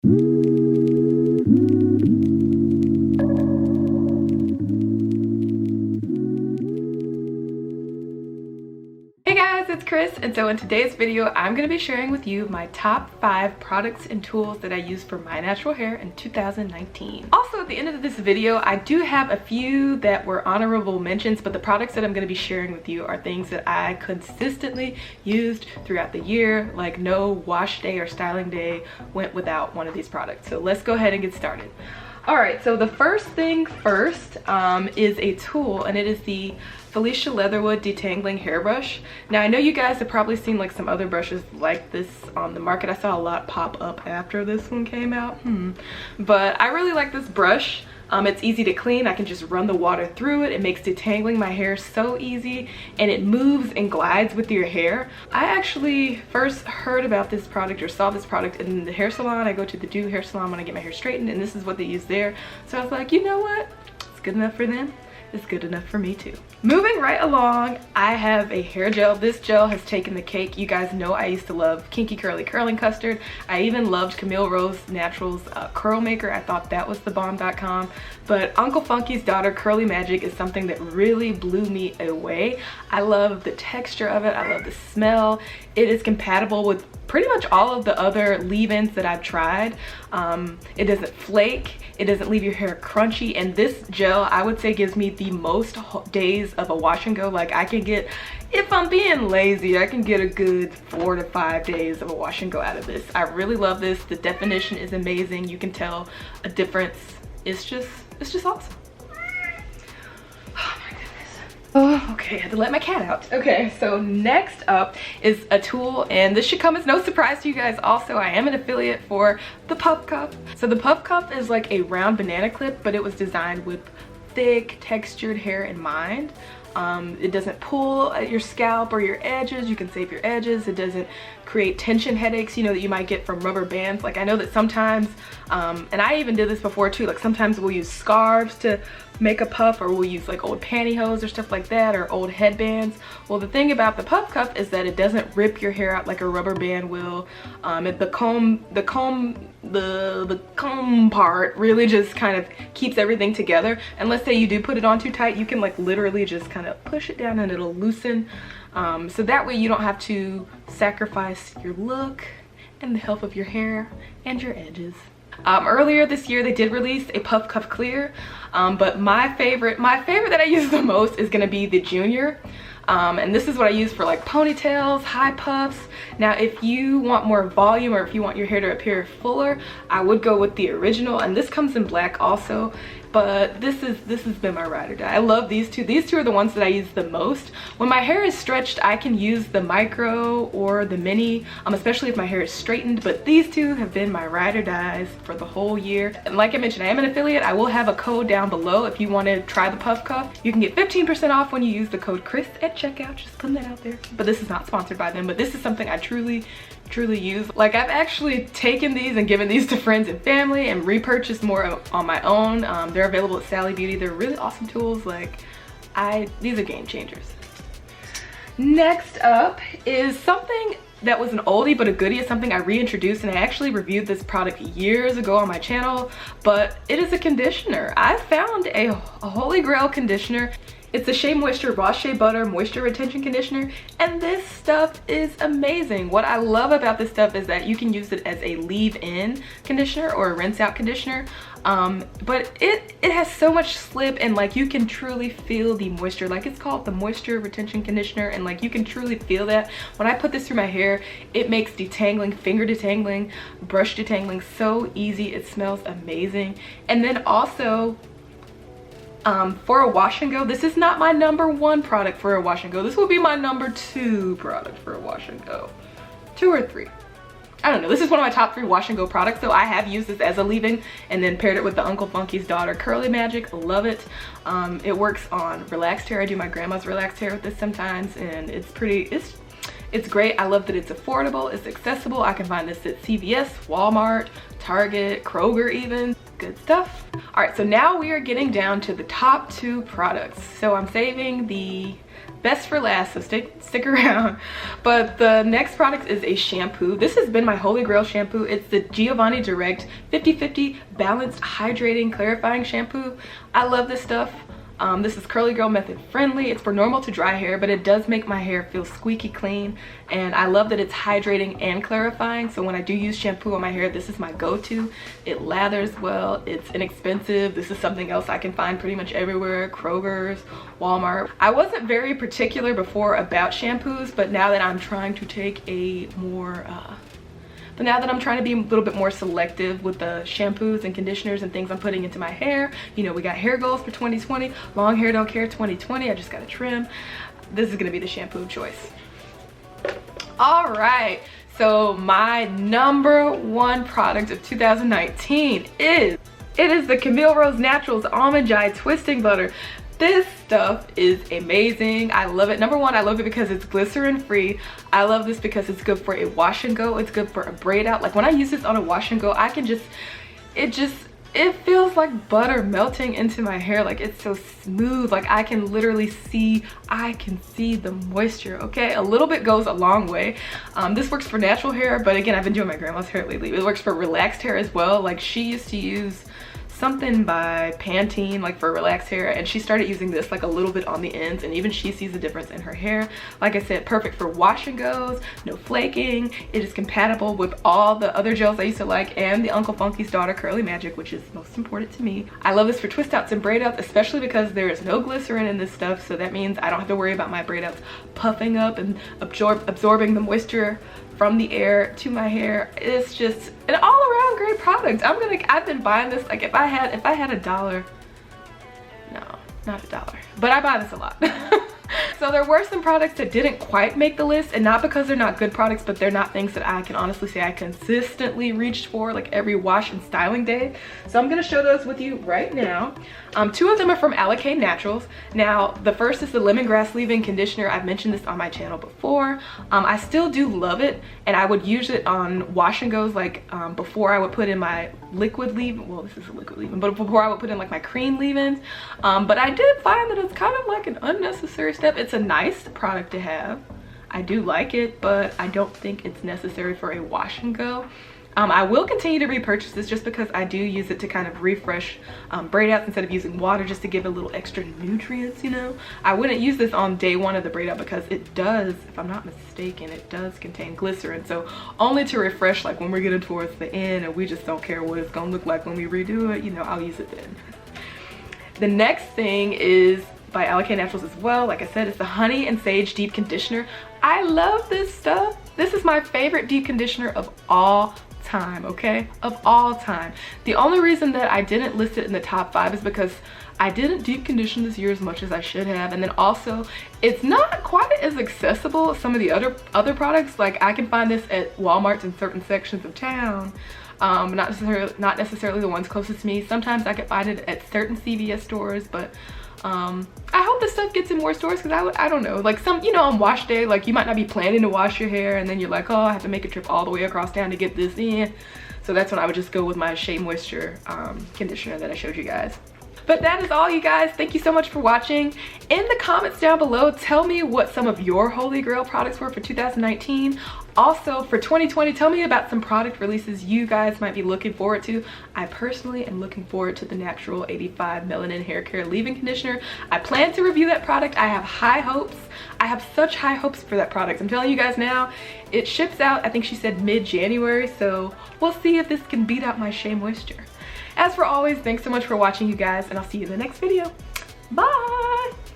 Hey guys, it's Chris, and so in today's video I'm going to be sharing with you my top 5 products and tools that I use for my natural hair in 2019. Also, at the end of this video I do have a few that were honorable mentions, but the products that I'm going to be sharing with you are things that I consistently used throughout the year. Like no wash day or styling day went without one of these products. So let's go ahead and get started. Alright, so the first thing first is a tool, and it is the Felicia Leatherwood Detangling Hairbrush. Now I know you guys have probably seen like some other brushes like this on the market. I saw a lot pop up after this one came out. But I really like this brush. It's easy to clean. I can just run the water through it. It makes detangling my hair so easy, and it moves and glides with your hair. I actually first heard about this product or saw this product in the hair salon. I go to the Do hair salon when I get my hair straightened, and this is what they use there. So I was like, you know what? It's good enough for them. It's good enough for me too. Moving right along, I have a hair gel. This gel has taken the cake. You guys know I used to love Kinky Curly Curling Custard. I even loved Camille Rose Naturals Curl Maker. I thought that was the bomb.com. But Uncle Funky's Daughter Curly Magic is something that really blew me away. I love the texture of it. I love the smell. It is compatible with pretty much all of the other leave-ins that I've tried. It doesn't flake. It doesn't leave your hair crunchy, and this gel I would say gives me the most days of a wash and go. Like I can get, if I'm being lazy, I can get a good 4 to 5 days of a wash and go out of this. I really love this. The definition is amazing. You can tell a difference. It's just awesome. Oh, okay, I had to let my cat out. Okay, so next up is a tool, and this should come as no surprise to you guys. Also, I am an affiliate for the PuffCuff. So the PuffCuff is like a round banana clip, but it was designed with thick, textured hair in mind. It doesn't pull at your scalp or your edges. You can save your edges. It doesn't create tension headaches, you know, that you might get from rubber bands. Like I know that sometimes, and I even did this before too, like sometimes we'll use scarves to make a puff, or we'll use like old pantyhose or stuff like that, or old headbands. Well, the thing about the PuffCuff is that it doesn't rip your hair out like a rubber band will. The comb part really just kind of keeps everything together. And let's say you do put it on too tight, you can like literally just kind of push it down and it'll loosen. So that way you don't have to sacrifice your look and the health of your hair and your edges. Earlier this year they did release a PuffCuff Clear, but my favorite that I use the most is gonna be the Junior. And this is what I use for like ponytails, high puffs. Now if you want more volume, or if you want your hair to appear fuller, I would go with the original, and this comes in black also. But this has been my ride or die. I love these two. These two are the ones that I use the most. When my hair is stretched, I can use the micro or the mini, especially if my hair is straightened. But these two have been my ride or dies for the whole year. And like I mentioned, I am an affiliate. I will have a code down below if you want to try the PuffCuff. You can get 15% off when you use the code Chris at checkout. Just putting that out there. But this is not sponsored by them. But this is something I truly use. Like I've actually taken these and given these to friends and family and repurchased more on my own. They're available at Sally Beauty. They're really awesome tools. Like these are game changers. Next up is something that was an oldie but a goodie. It's something I reintroduced, and I actually reviewed this product years ago on my channel, but it is a conditioner. I found a holy grail conditioner. It's the Shea Moisture Raw Shea Butter Moisture Retention Conditioner, and this stuff is amazing. What I love about this stuff is that you can use it as a leave-in conditioner or a rinse-out conditioner, but it has so much slip, and like you can truly feel the moisture. Like it's called the Moisture Retention Conditioner, and like you can truly feel that. When I put this through my hair, it makes detangling, finger detangling, brush detangling so easy. It smells amazing. And then also, for a wash and go, this is not my #1 product for a wash and go. This will be my #2 product for a wash and go. 2 or 3. I don't know. This is one of my top 3 wash and go products. So I have used this as a leave-in and then paired it with the Uncle Funky's Daughter Curly Magic. Love it. It works on relaxed hair. I do my grandma's relaxed hair with this sometimes, and it's It's great. I love that it's affordable, it's accessible. I can find this at CVS, Walmart, Target, Kroger even. Good stuff. All right, so now we are getting down to the top 2 products. So I'm saving the best for last, so stick around. But the next product is a shampoo. This has been my holy grail shampoo. It's the Giovanni Direct 50/50 Balanced Hydrating Clarifying Shampoo. I love this stuff. This is curly girl method friendly. It's for normal to dry hair, but it does make my hair feel squeaky clean. And I love that it's hydrating and clarifying. So when I do use shampoo on my hair, this is my go-to. It lathers well, it's inexpensive. This is something else I can find pretty much everywhere, Kroger's, Walmart. I wasn't very particular before about shampoos, but now that I'm trying to take a more, now that I'm trying to be a little bit more selective with the shampoos and conditioners and things I'm putting into my hair, you know, we got hair goals for 2020, long hair don't care 2020, I just gotta trim. This is gonna be the shampoo of choice. All right, so my number 1 product of 2019 is the Camille Rose Naturals Almond Joy Twisting Butter. This stuff is amazing. I love it. Number 1, I love it because it's glycerin free. I love this because it's good for a wash and go. It's good for a braid out. Like when I use this on a wash and go, I can just, it feels like butter melting into my hair. Like it's so smooth. Like I can literally see, the moisture, okay? A little bit goes a long way. This works for natural hair, but again, I've been doing my grandma's hair lately. It works for relaxed hair as well. Like she used to use something by Pantene like for relaxed hair, and she started using this like a little bit on the ends, and even she sees a difference in her hair. Like I said, perfect for wash and goes, no flaking. It is compatible with all the other gels I used to like and the Uncle Funky's Daughter Curly Magic, which is most important to me. I love this for twist outs and braid outs, especially because there is no glycerin in this stuff, so that means I don't have to worry about my braid outs puffing up and absorbing the moisture from the air to my hair. It's just an all-around great product. I've been buying this, like if I had $1, no, not $1, but I buy this a lot. So there were some products that didn't quite make the list, and not because they're not good products, but they're not things that I can honestly say I consistently reached for like every wash and styling day. So I'm gonna show those with you right now. 2 of them are from Alocane Naturals. Now the first is the lemongrass leave-in conditioner. I've mentioned this on my channel before. I still do love it, and I would use it on wash and goes like before I would put in my liquid leave-in. Well, this is a liquid leave-in, but before I would put in like my cream leave-ins. But I did find that it's kind of like an unnecessary step. It's a nice product to have. I do like it, but I don't think it's necessary for a wash and go. I will continue to repurchase this just because I do use it to kind of refresh braid outs instead of using water, just to give it a little extra nutrients, you know. I wouldn't use this on day 1 of the braid out because it does, if I'm not mistaken, it does contain glycerin. So only to refresh like when we're getting towards the end and we just don't care what it's gonna look like when we redo it, you know, I'll use it then. The next thing is by Alocane Naturals as well. Like I said, it's the Honey and Sage Deep Conditioner. I love this stuff. This is my favorite deep conditioner of all time, okay? Of all time. The only reason that I didn't list it in the top 5 is because I didn't deep condition this year as much as I should have, and then also it's not quite as accessible as some of the other products. Like I can find this at Walmart's in certain sections of town, not necessarily the ones closest to me. Sometimes I can find it at certain CVS stores, but I hope this stuff gets in more stores, because I don't know, like some, you know, on wash day, like you might not be planning to wash your hair and then you're like, oh, I have to make a trip all the way across town to get this in. So that's when I would just go with my Shea Moisture conditioner that I showed you guys. But that is all, you guys. Thank you so much for watching. In the comments down below, tell me what some of your holy grail products were for 2019. Also for 2020, tell me about some product releases you guys might be looking forward to. I personally am looking forward to the Natural 85 Melanin Hair Care Leave-In Conditioner. I plan to review that product. I have high hopes. I have such high hopes for that product. I'm telling you guys now, it ships out, I think she said mid-January, so we'll see if this can beat out my Shea Moisture. As for always, thanks so much for watching, you guys, and I'll see you in the next video. Bye!